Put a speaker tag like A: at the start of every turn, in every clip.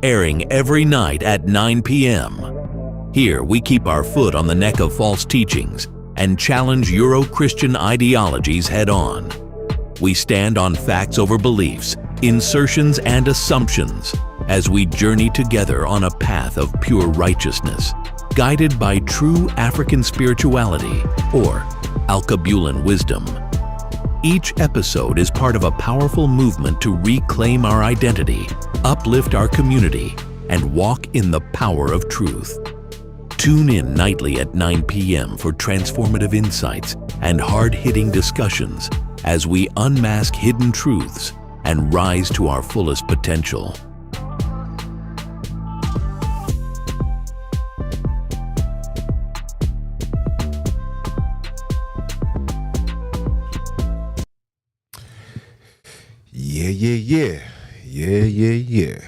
A: airing every night at 9 p.m. Here we keep our foot on the neck of false teachings and challenge Euro-Christian ideologies head-on. We stand on facts over beliefs, insertions and assumptions as we journey together on a path of pure righteousness, guided by true African spirituality or Alkebulan wisdom. Each episode is part of a powerful movement to reclaim our identity, uplift our community, and walk in the power of truth. Tune in nightly at 9 p.m. for transformative insights and hard-hitting discussions as we unmask hidden truths and rise to our fullest potential.
B: Yeah.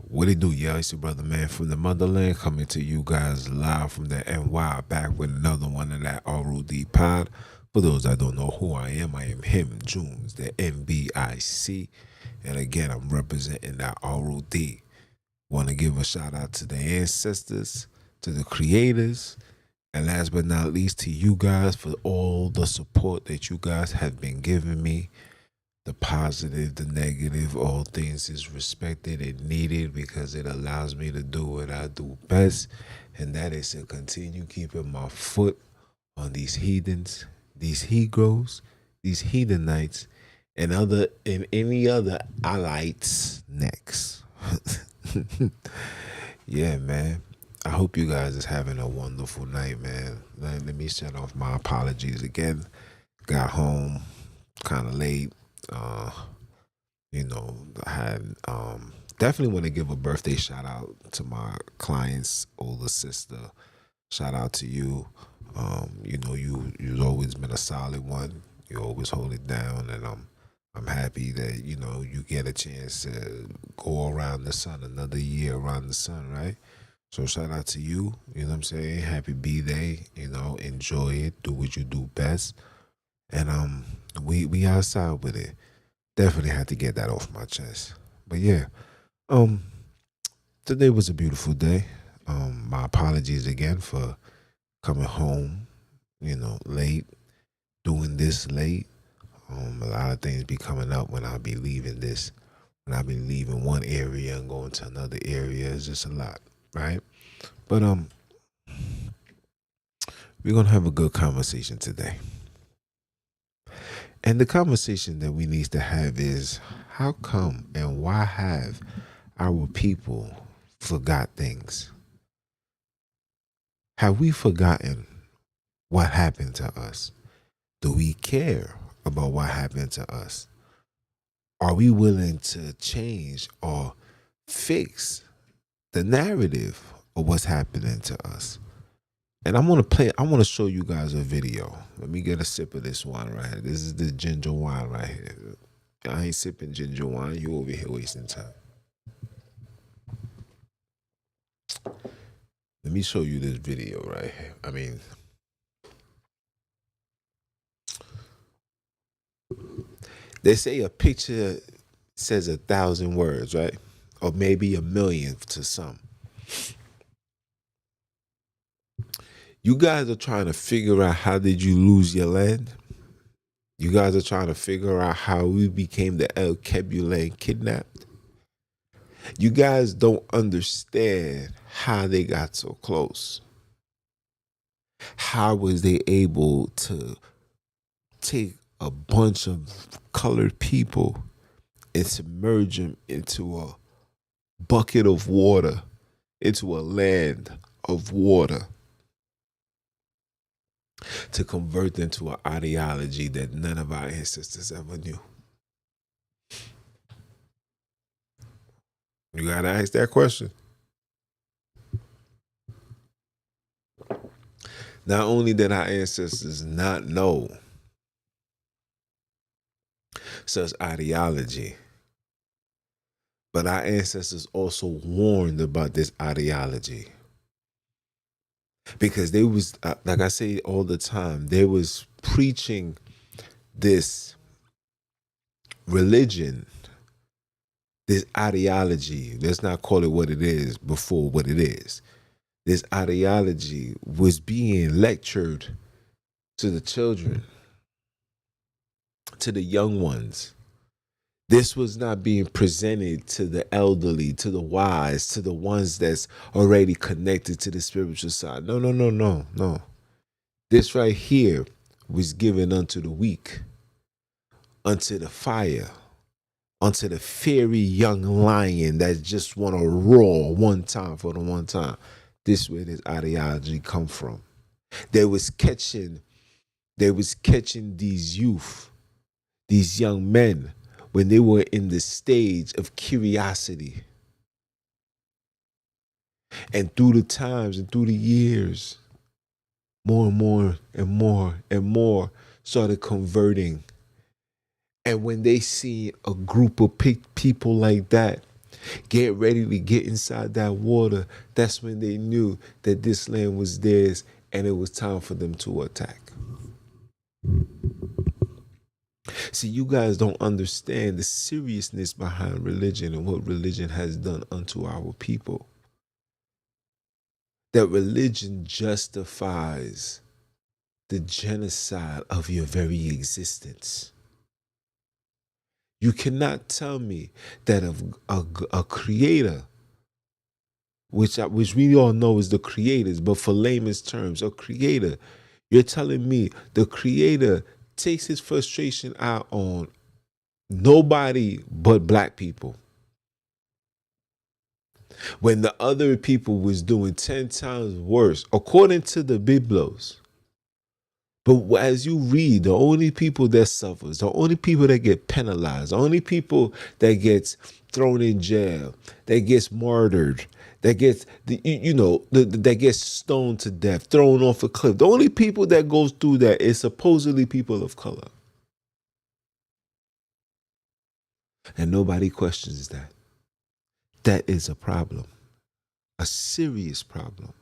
B: What it do, y'all? It's your brother, man, from the motherland, coming to you guys live from the NY, back with another one of that ROD pod. For those that don't know who I am him, Junes, the MBIC. And again, I'm representing that ROD. Want to give a shout out to the ancestors, to the creators, and last but not least, to you guys for all the support that you guys have been giving me. The positive, the negative, all things is respected and needed because it allows me to do what I do best, and that is to continue keeping my foot on these heathens, these Hebrews, these heathenites, and any other allies next. Yeah, man. I hope you guys is having a wonderful night, man. Let me set off my apologies again. Got home kind of late. I had definitely want to give a birthday shout out to my client's older sister. Shout out to you. You've always been a solid one. You always hold it down, and I'm happy that you get a chance to go around the sun, another year around the sun, right? So shout out to you. You know what I'm saying? Happy B-Day. Enjoy it. Do what you do best. And we outside with it. Definitely had to get that off my chest. But yeah, today was a beautiful day. My apologies again for coming home, late, doing this late. A lot of things be coming up when I be leaving this. When I be leaving one area and going to another area, it's just a lot, right? But we're gonna have a good conversation today. And the conversation that we need to have is, how come and why have our people forgot things? Have we forgotten what happened to us? Do we care about what happened to us? Are we willing to change or fix the narrative of what's happening to us? And I want to show you guys a video. Let me get a sip of this wine right here. This is the ginger wine right here. I ain't sipping ginger wine. You over here wasting time. Let me show you this video right here. They say a picture says 1,000 words, right? Or maybe 1,000,000 to some. You guys are trying to figure out how did you lose your land? You guys are trying to figure out how we became the Alkebulan kidnapped? You guys don't understand how they got so close. How was they able to take a bunch of colored people and submerge them into a bucket of water, into a land of water, to convert them to an ideology that none of our ancestors ever knew? You gotta ask that question. Not only did our ancestors not know such ideology, but our ancestors also warned about this ideology. Because they was, like I say all the time, they was preaching this religion This ideology, let's not call it what it is before what it is. This ideology was being lectured to the children, to the young ones. This was not being presented to the elderly, to the wise, to the ones that's already connected to the spiritual side. No, no, no, no, no. This right here was given unto the weak, unto the fire, unto the fiery young lion that just want to roar one time for the one time. This is where this ideology come from. They was catching these youth, these young men, when they were in the stage of curiosity. And through the times and through the years, more and more and more and more started converting. And when they see a group of people like that get ready to get inside that water, that's when they knew that this land was theirs and it was time for them to attack. See, you guys don't understand the seriousness behind religion and what religion has done unto our people. That religion justifies the genocide of your very existence. You cannot tell me that a creator, which we all know is the creators, but for layman's terms, a creator, you're telling me the creator takes his frustration out on nobody but black people, when the other people was doing 10 times worse, according to the Biblos. But as you read, the only people that suffers, the only people that get penalized, the only people that gets thrown in jail, that gets murdered, that gets that gets stoned to death, thrown off a cliff. The only people that goes through that is supposedly people of color. And nobody questions that. That is a problem. A serious problem.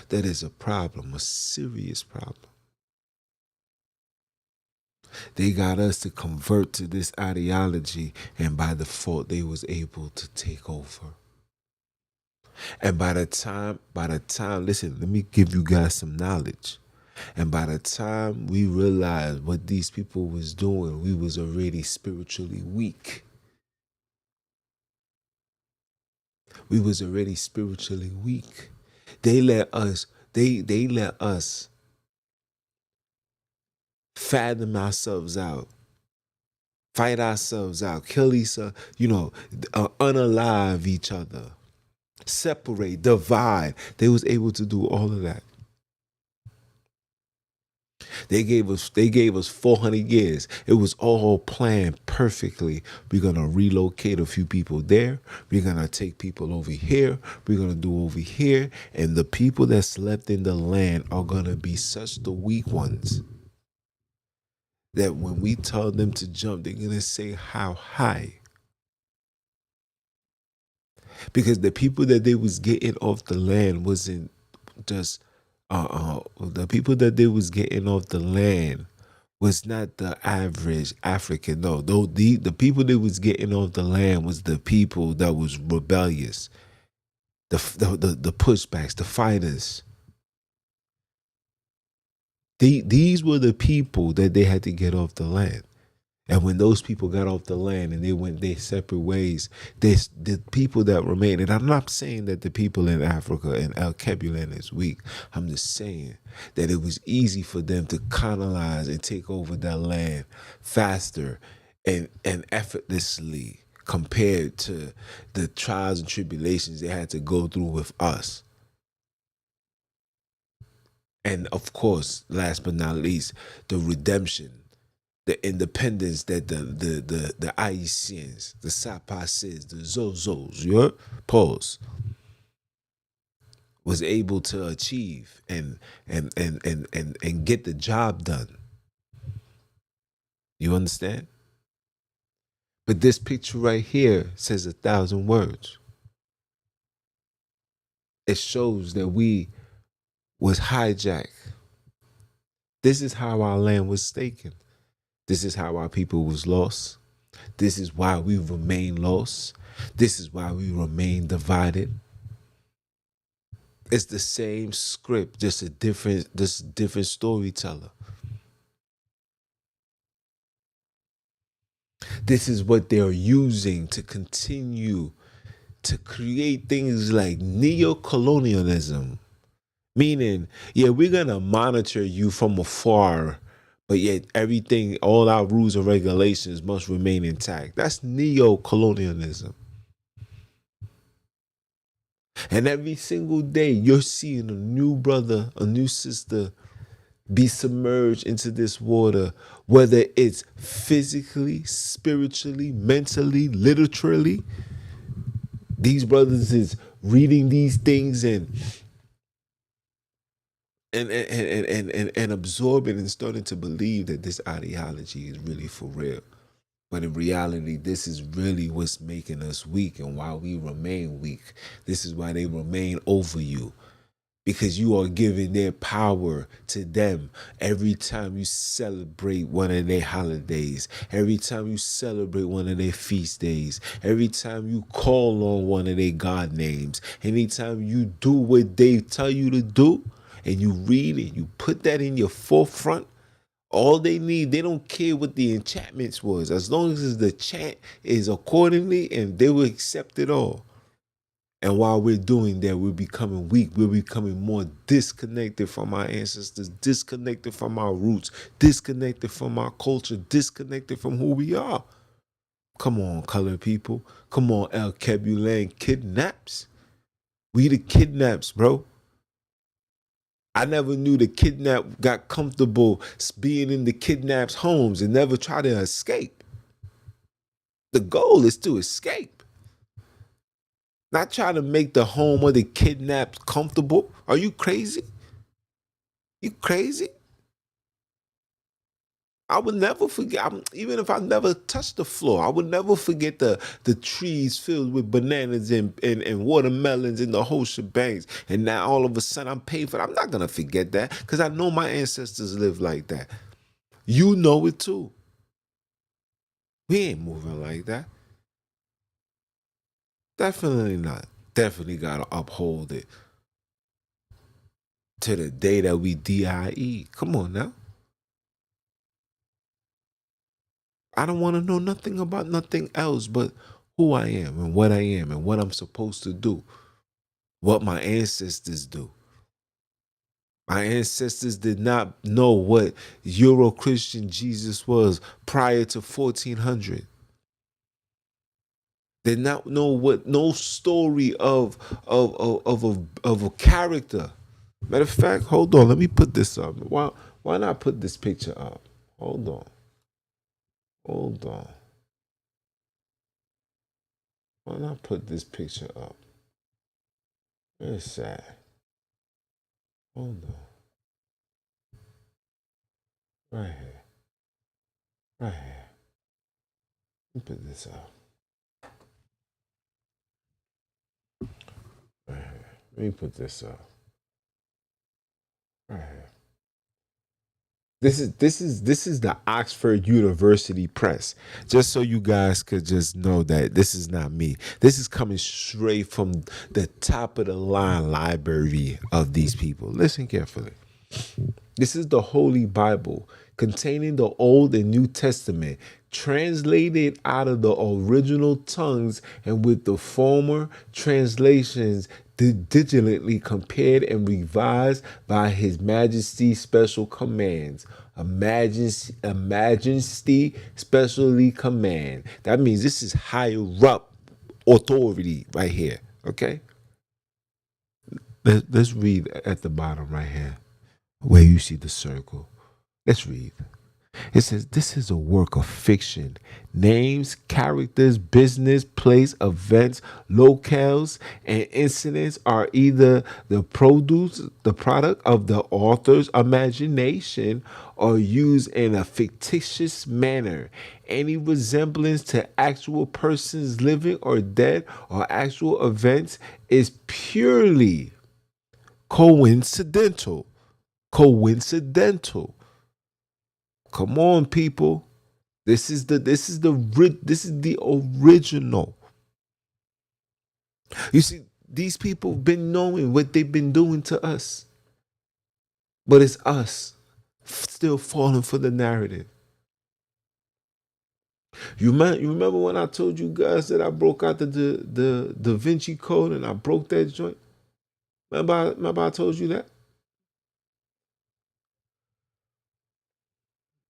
B: That is a problem, a serious problem. They got us to convert to this ideology, and by default, they was able to take over. And by the time, listen, let me give you guys some knowledge. And by the time we realized what these people was doing, we was already spiritually weak. We was already spiritually weak. They let us fathom ourselves out, fight ourselves out, kill each other, unalive each other, separate, divide. They was able to do all of that. They gave us 400 years. It was all planned perfectly. We're gonna relocate a few people there. We're gonna take people over here. We're gonna do over here. And the people that's left in the land are gonna be such the weak ones that when we tell them to jump, they're gonna say how high. Because the people that they was getting off the land wasn't just the people that they was getting off the land was not the average African. No, though the people that was getting off the land was the people that was rebellious, the pushbacks, the fighters. These were the people that they had to get off the land. And when those people got off the land and they went their separate ways, the people that remained, and I'm not saying that the people in Africa and El Kebulan is weak. I'm just saying that it was easy for them to colonize and take over that land faster and effortlessly compared to the trials and tribulations they had to go through with us. And of course, last but not least, the redemption, the independence that the Haitians, the Sapaces, the Zozos, was able to achieve and get the job done. You understand? But this picture right here says 1,000 words. It shows that we was hijacked. This is how our land was taken. This is how our people was lost. This is why we remain lost. This is why we remain divided. It's the same script, just a different storyteller. This is what they're using to continue to create things like neo-colonialism. Meaning, yeah, we're gonna monitor you from afar, but yet everything, all our rules and regulations must remain intact. That's neo-colonialism. And every single day you're seeing a new brother, a new sister be submerged into this water, whether it's physically, spiritually, mentally, literally. These brothers is reading these things and absorbing and starting to believe that this ideology is really for real. But in reality, this is really what's making us weak and why we remain weak. This is why they remain over you. Because you are giving their power to them every time you celebrate one of their holidays, every time you celebrate one of their feast days, every time you call on one of their God names, anytime you do what they tell you to do, and you read it, you put that in your forefront. All they need, they don't care what the enchantments was, as long as the chant is accordingly, and they will accept it all. And while we're doing that, we're becoming weak. We're becoming more disconnected from our ancestors, disconnected from our roots, disconnected from our culture, disconnected from who we are. Come on, colored people. Come on, El Kebulan kidnaps. We the kidnaps, bro. I never knew the kidnap got comfortable being in the kidnaps' homes and never try to escape. The goal is to escape. Not try to make the home of the kidnapped comfortable. Are you crazy? You crazy? I would never forget, even if I never touched the floor, I would never forget the trees filled with bananas and watermelons and the whole shebangs. And now all of a sudden I'm paying for it. I'm not going to forget that because I know my ancestors lived like that. You know it too. We ain't moving like that. Definitely not. Definitely got to uphold it to the day that we die. Come on now. I don't want to know nothing about nothing else but who I am and what I'm supposed to do, what my ancestors do. My ancestors did not know what Euro-Christian Jesus was prior to 1400. Did not know what no story of a character. Matter of fact, hold on, let me put this up. Why not put this picture up? Hold on. Why not put this picture up? It's sad. Hold on. Right here. Right here. Let me put this up. Right here. Let me put this up. Right here. This is the Oxford University Press. Just so you guys could just know that this is not me. This is coming straight from the top of the line library of these people. Listen carefully. This is the Holy Bible containing the Old and New Testament, translated out of the original tongues and with the former translations digitally compared and revised by His Majesty's special commands. A majesty specially command. That means this is higher up authority right here. Okay? Let's read at the bottom right here where you see the circle. Let's read. It says, this is a work of fiction. Names, characters, business, place, events, locales, and incidents are either the product of the author's imagination or used in a fictitious manner. Any resemblance to actual persons living or dead or actual events is purely coincidental. Come on, people. This is the original. You see, these people been knowing what they've been doing to us, but it's us still falling for the narrative. You remember when I told you guys that I broke out the Da Vinci Code and I broke that joint? Remember I told you that?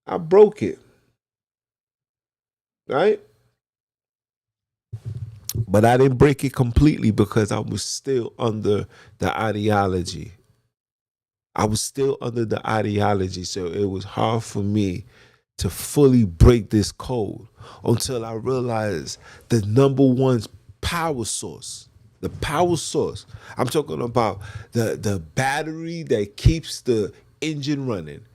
B: I broke it, right? But I didn't break it completely because I was still under the ideology. I was still under the ideology, so it was hard for me to fully break this code until I realized the number one power source. The power source. I'm talking about the battery that keeps the engine running.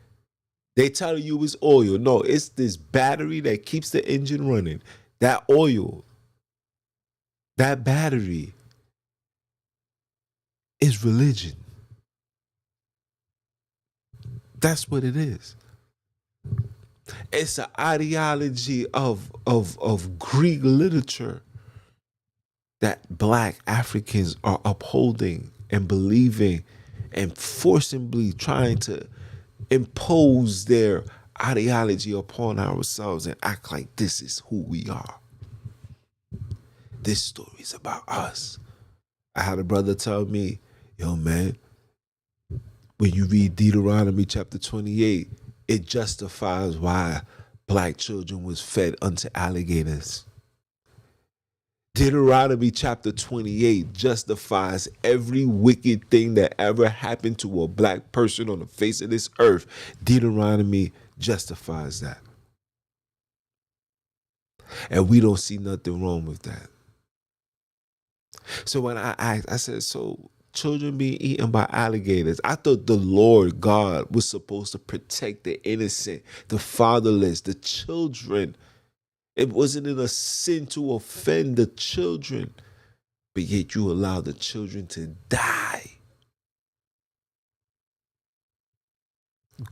B: They tell you it's oil. No, it's this battery that keeps the engine running. That oil, that battery is religion. That's what it is. It's an ideology of Greek literature that black Africans are upholding and believing and forcibly trying to impose their ideology upon ourselves and act like this is who we are. This story is about us. I had a brother tell me, yo, man, when you read Deuteronomy chapter 28, it justifies why black children was fed unto alligators. Deuteronomy chapter 28 justifies every wicked thing that ever happened to a black person on the face of this earth. Deuteronomy justifies that. And we don't see nothing wrong with that. So when I asked, I said, so children being eaten by alligators, I thought the Lord God was supposed to protect the innocent, the fatherless, the children. It wasn't in a sin to offend the children, but yet you allow the children to die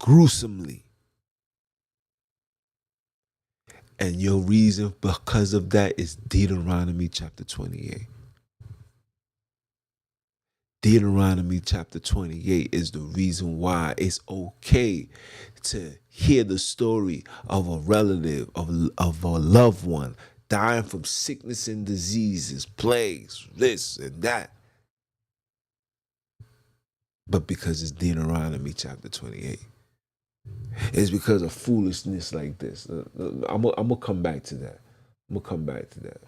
B: gruesomely. And your reason because of that is Deuteronomy chapter 28. Deuteronomy chapter 28 is the reason why it's okay to hear the story of a relative, of a loved one dying from sickness and diseases, plagues, this and that. But because it's Deuteronomy chapter 28. It's because of foolishness like this. I'm gonna come back to that. I'm gonna come back to that.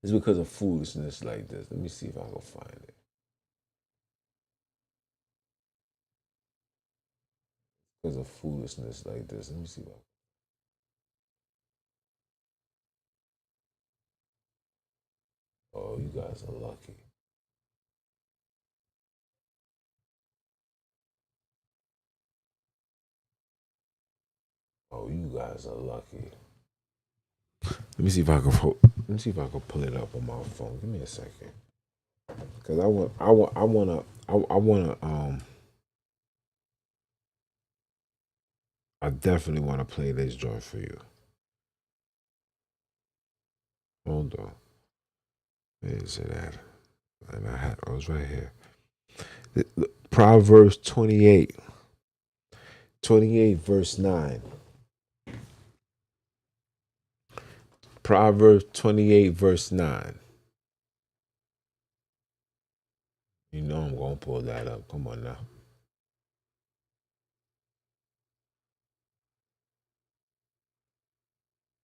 B: It's because of foolishness like this. Let me see if I can find it. Because of foolishness like this. Let me see if I. Oh, you guys are lucky. Oh, you guys are lucky. Let me see if I can. Let me see if I can pull it up on my phone. Give me a second. Cause I wanna. I definitely wanna play this joint for you. Hold on. Where is it at? And I was right here. Proverbs 28. 28 verse 9. Proverbs 28 verse 9. You know I'm gonna pull that up. Come on now.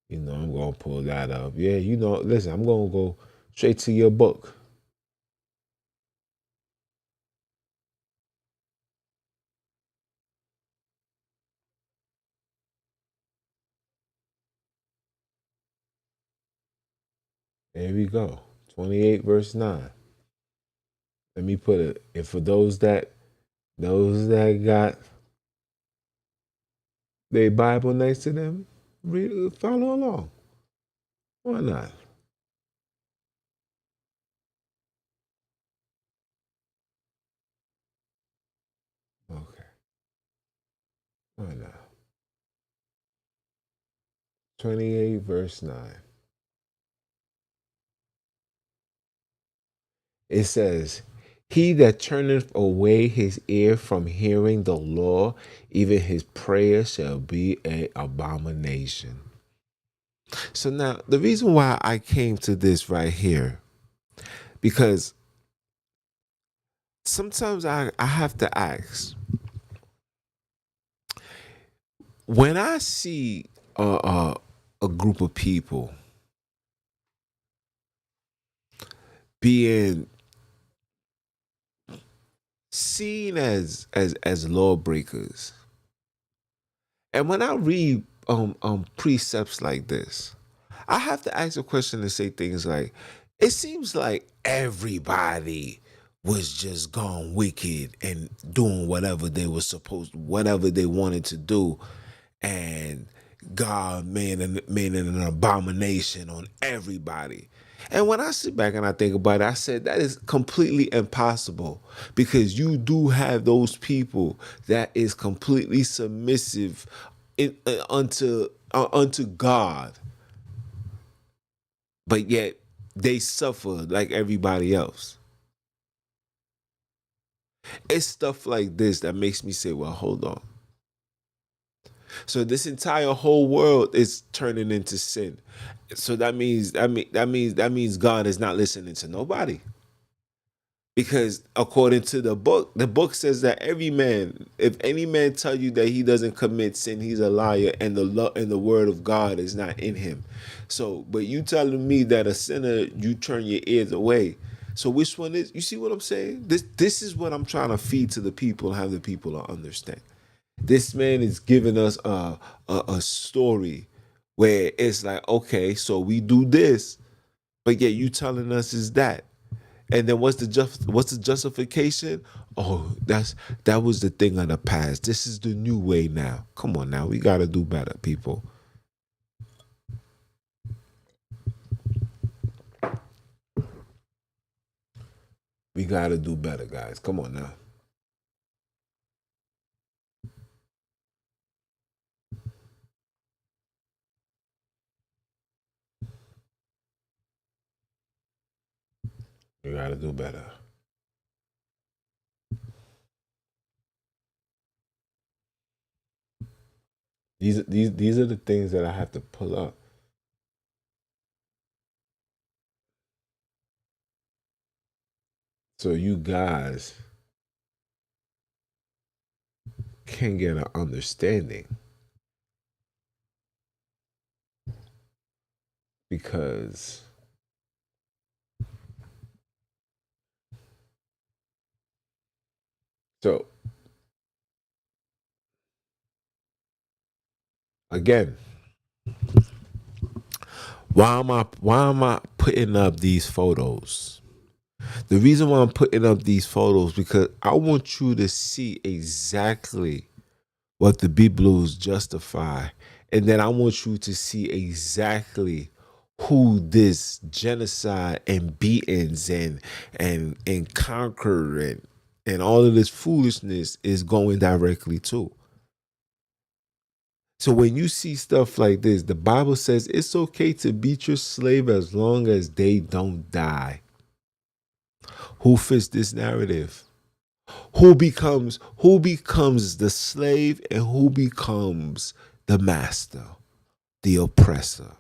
B: You know I'm gonna pull that up. Yeah, you know, listen, I'm gonna go straight to your book. There we go. 28 verse 9. Let me put it. And for those that got their Bible next to them, follow along. Why not? Okay. Why not? 28 verse 9. It says, he that turneth away his ear from hearing the law, even his prayer shall be an abomination. So now the reason why I came to this right here, because sometimes I have to ask, when I see a group of people being seen as lawbreakers, and when I read precepts like this, I have to ask a question and say things like, it seems like everybody was just gone wicked and doing whatever they wanted to do, and God made an abomination on everybody. And when I sit back and I think about it, I said that is completely impossible, because you do have those people that is completely submissive unto God, but yet they suffer like everybody else. It's stuff like this that makes me say, well, hold on. So this entire whole world is turning into sin. So that means God is not listening to nobody. Because according to the book says that every man, if any man tell you that he doesn't commit sin, he's a liar, and the word of God is not in him. So, but you telling me that a sinner, you turn your ears away. So which one is? You see what I'm saying? This is what I'm trying to feed to the people and have the people understand. This man is giving us a story where it's like, okay, so we do this, but yet you telling us is that. And then what's the justification? Oh, that was the thing of the past. This is the new way now. Come on now, we gotta do better, people. We gotta do better, guys. Come on now. We gotta do better. These are the things that I have to pull up. So you guys can get an understanding. Because so again, why am I putting up these photos? The reason why I'm putting up these photos, because I want you to see exactly what the Biblos justify, and then I want you to see exactly who this genocide and beatings and conquer and all of this foolishness is going directly to. So when you see stuff like this, the Bible says it's okay to beat your slave as long as they don't die. Who fits this narrative? Who becomes the slave, and who becomes the master, the oppressor?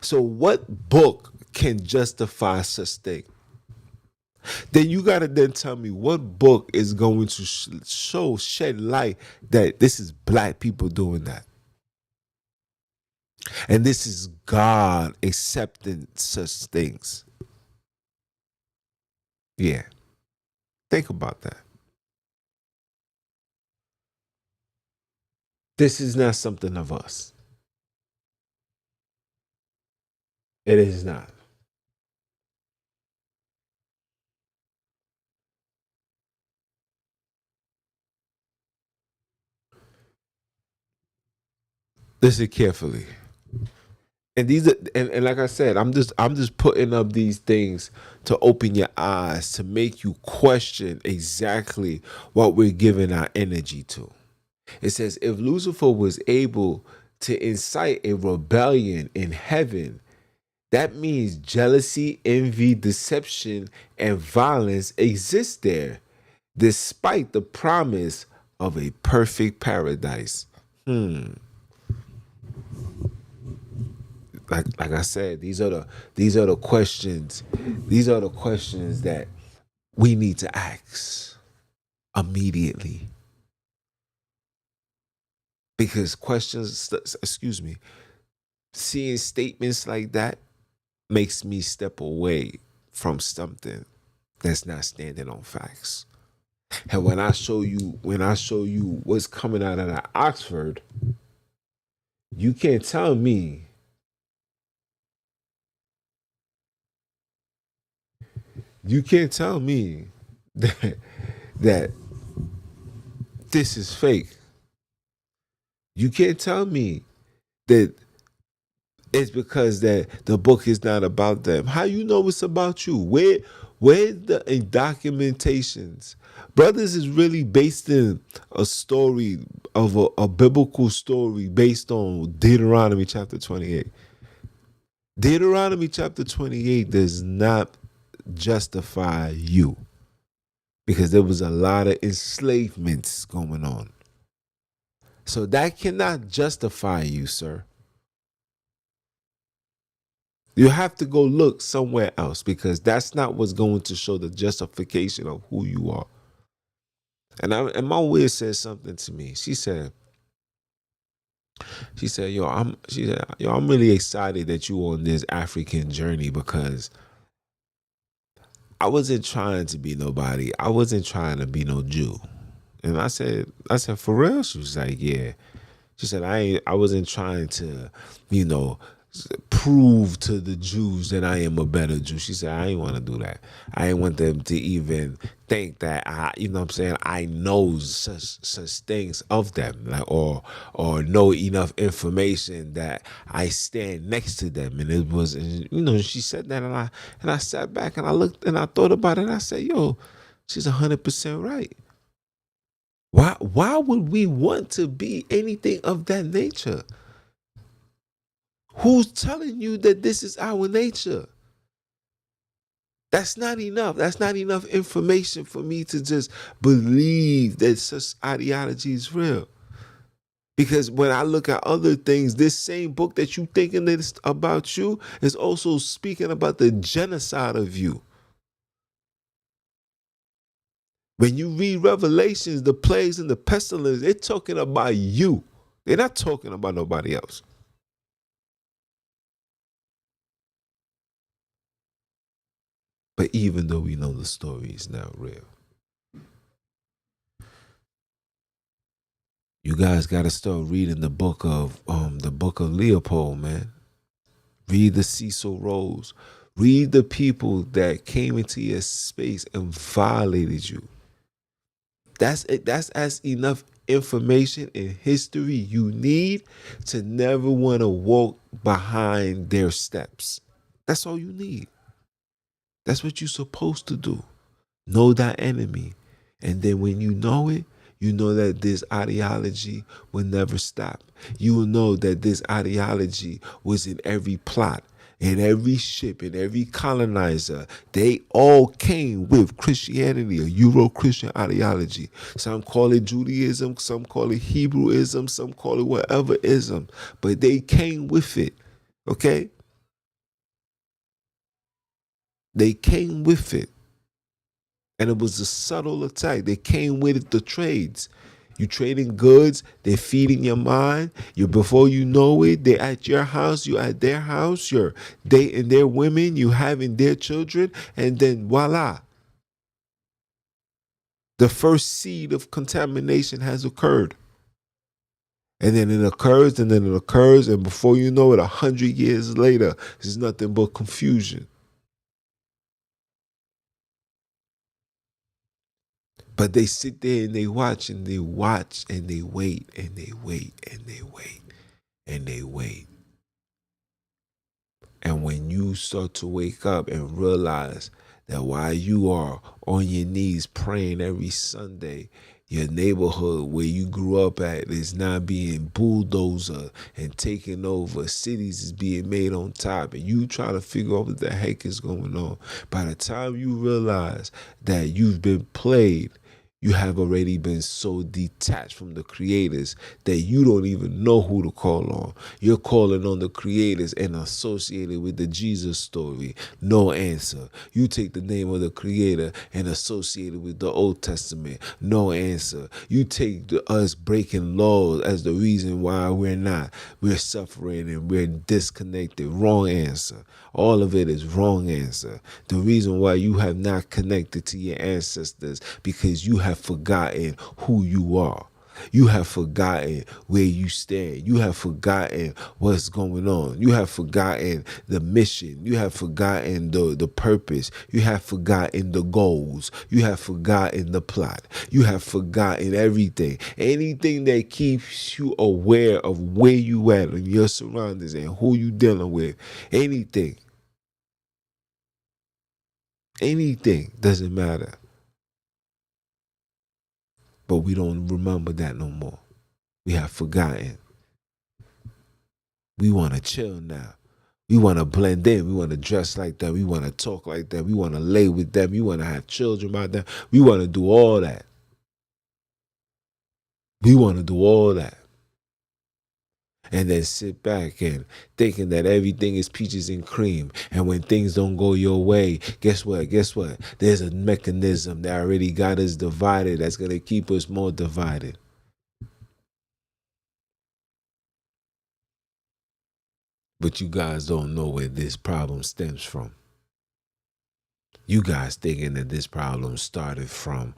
B: So what book can justify such thing? Then you gotta then tell me what book is going to shed light that this is black people doing that, and this is God accepting such things. Yeah, think about that. This is not something of us. It is not. Listen carefully. And these are, and like I said, I'm just putting up these things to open your eyes, to make you question exactly what we're giving our energy to. It says, if Lucifer was able to incite a rebellion in heaven. That means jealousy, envy, deception, and violence exist there, despite the promise of a perfect paradise. Like I said, these are the questions. These are the questions that we need to ask immediately. Because excuse me, seeing statements like that makes me step away from something that's not standing on facts. And when I show you what's coming out of that Oxford, you can't tell me that that this is fake. You can't tell me that it's because that the book is not about them. How you know it's about you? Where the documentations? Brothers is really based in a story of a biblical story based on Deuteronomy chapter 28. Deuteronomy chapter 28 does not justify you because there was a lot of enslavements going on. So that cannot justify you, sir. You have to go look somewhere else because that's not what's going to show the justification of who you are. And my wiz said something to me. She said, yo, I'm really excited that you on this African journey because I wasn't trying to be nobody. I wasn't trying to be no Jew. And I said, for real? She was like, yeah. She said, I wasn't trying to, you know, prove to the Jews that I am a better Jew. She said, I ain't want to do that. I ain't want them to even think that I know such things of them, like or know enough information that I stand next to them. And it was, she said that, and I sat back and I looked and I thought about it. And I said, yo, she's 100% right. Why would we want to be anything of that nature? Who's telling you that this is our nature? That's not enough. That's not enough information for me to just believe that such ideology is real. Because when I look at other things, this same book that you thinking that it's about you is also speaking about the genocide of you. When you read Revelations, the plagues and the pestilence, they're talking about you. They're not talking about nobody else. But even though we know the story is not real, you guys got to start reading the book of Leopold, man. Read the Cecil Rose. Read the people that came into your space and violated you. That's it. That's as enough information in history you need to never want to walk behind their steps. That's all you need. That's what you're supposed to do. Know that enemy. And then when you know it, you know that this ideology will never stop. You will know that this ideology was in every plot, in every ship, in every colonizer. They all came with Christianity, a Euro-Christian ideology. Some call it Judaism, some call it Hebrewism, some call it whatever ism. But they came with it, okay? They came with it. And it was a subtle attack. They came with the trades. You trading goods, they're feeding your mind. You before you know it, they're at your house, you at their house, you're dating their women, you having their children, and then voila. The first seed of contamination has occurred. And then it occurs, and before you know it, 100 years later, there's nothing but confusion. But they sit there and they watch and they watch and they wait and they wait and they wait and they wait. And when you start to wake up and realize that while you are on your knees praying every Sunday, Your neighborhood where you grew up at is now being bulldozed and taken over. Cities is being made on top, and you trying to figure out what the heck is going on. By the time you realize that you've been played, you have already been so detached from the creators that you don't even know who to call on. You're calling on the creators and associated with the Jesus story. No answer. You take the name of the creator and associate it with the Old Testament. No answer. You take us breaking laws as the reason why we're suffering and we're disconnected. Wrong answer. All of it is wrong answer. The reason why you have not connected to your ancestors because you have forgotten who you are. You have forgotten where you stand. You have forgotten what's going on. You have forgotten the mission. You have forgotten the purpose. You have forgotten the goals. You have forgotten the plot. You have forgotten everything. Anything that keeps you aware of where you at and your surroundings and who you dealing with. Anything. Anything doesn't matter. But we don't remember that no more. We have forgotten. We want to chill now. We want to blend in. We want to dress like them. We want to talk like them. We want to lay with them. We want to have children by them. We want to do all that. We want to do all that. And then sit back and thinking that everything is peaches and cream. And when things don't go your way, guess what? Guess what? There's a mechanism that already got us divided that's going to keep us more divided. But you guys don't know where this problem stems from. You guys thinking that this problem started from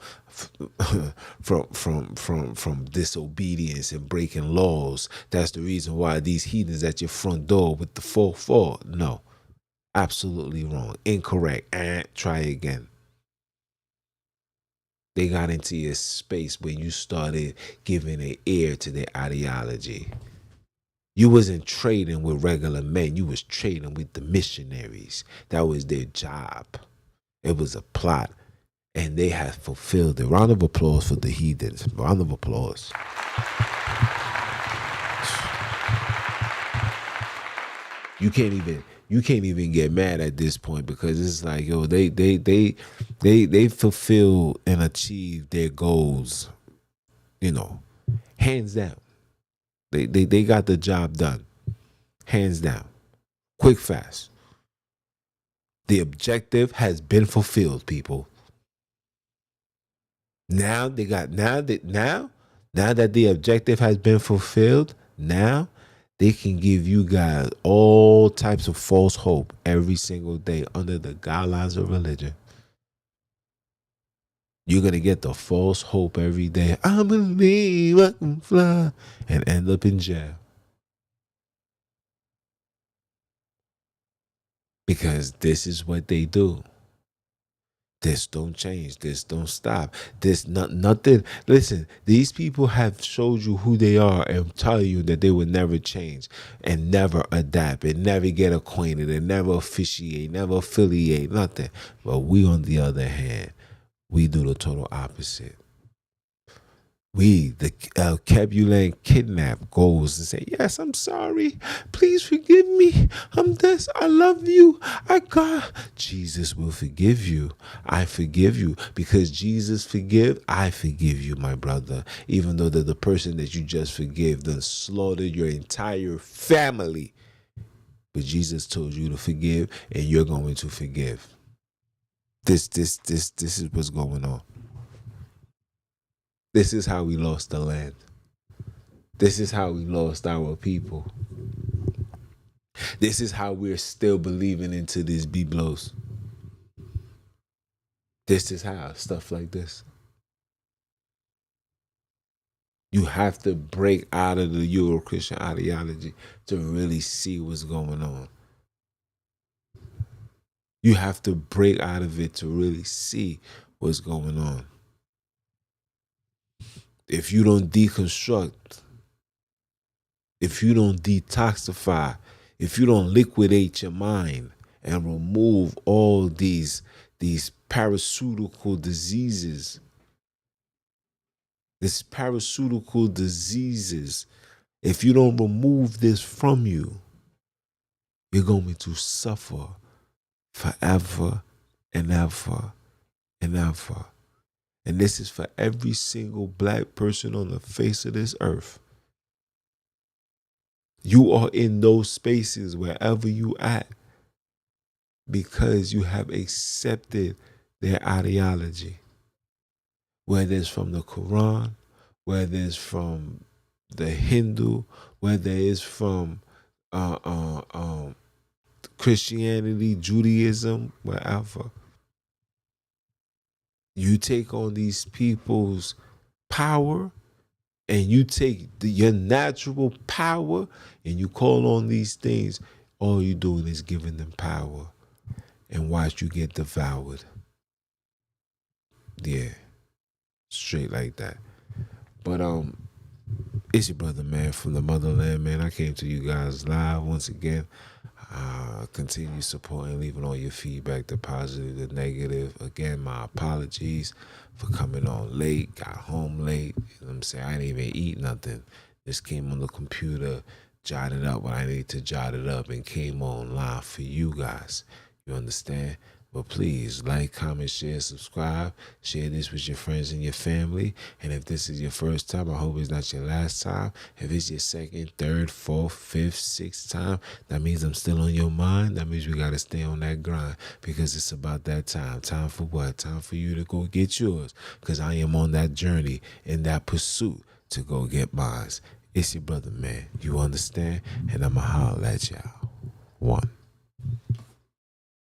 B: disobedience and breaking laws. That's the reason why these heathens at your front door with the 4-4. No, absolutely wrong, incorrect. And try again. They got into your space when you started giving an ear to their ideology. You wasn't trading with regular men. You was trading with the missionaries. That was their job. It was a plot, and they have fulfilled it. Round of applause for the heathens. Round of applause. You can't even get mad at this point because it's like, yo, they fulfill and achieve their goals, hands down. They got the job done, hands down, quick, fast. The objective has been fulfilled, people. Now that the objective has been fulfilled, now they can give you guys all types of false hope every single day under the guidelines of religion. You're gonna get the false hope every day. I believe I can fly, and end up in jail. Because this is what they do. This don't change. This don't stop. This nothing. Listen, these people have showed you who they are and tell you that they will never change and never adapt and never get acquainted and never officiate, never affiliate, nothing. But we, on the other hand, we do the total opposite. We, the Capulan kidnap, goes and say, yes, I'm sorry. Please forgive me. I'm this. I love you. Jesus will forgive you. I forgive you. Because Jesus forgive, I forgive you, my brother. Even though that the person that you just forgive done slaughtered your entire family. But Jesus told you to forgive, and you're going to forgive. This is what's going on. This is how we lost the land. This is how we lost our people. This is how we're still believing into these biblos. This is how, stuff like this. You have to break out of the Euro-Christian ideology to really see what's going on. You have to break out of it to really see what's going on. If you don't deconstruct, if you don't detoxify, if you don't liquidate your mind and remove all these parasitical diseases This parasitical diseases, if you don't remove this from you, you're going to suffer forever and ever and ever. And this is for every single black person on the face of this earth. You are in those spaces wherever you at because you have accepted their ideology, whether it's from the Quran, whether it's from the Hindu, whether it's from Christianity, Judaism, wherever. You take on these people's power and you take your natural power and you call on these things, all you're doing is giving them power and watch you get devoured. Yeah, straight like that. But it's your brother, man, from the motherland, man. I came to you guys live once again. Continue supporting, leaving all your feedback, the positive, the negative. Again, my apologies for coming on late, got home late. You know what I'm saying? I didn't even eat nothing. Just came on the computer, jotted up what I need to jot it up, and came on live for you guys. You understand? But please like, comment, share, subscribe. Share this with your friends and your family. And if this is your first time, I hope it's not your last time. If it's your second, third, fourth, fifth, sixth time, that means I'm still on your mind. That means we got to stay on that grind because it's about that time. Time for what? Time for you to go get yours because I am on that journey in that pursuit to go get mine. It's your brother, man. You understand? And I'ma holler at y'all. One.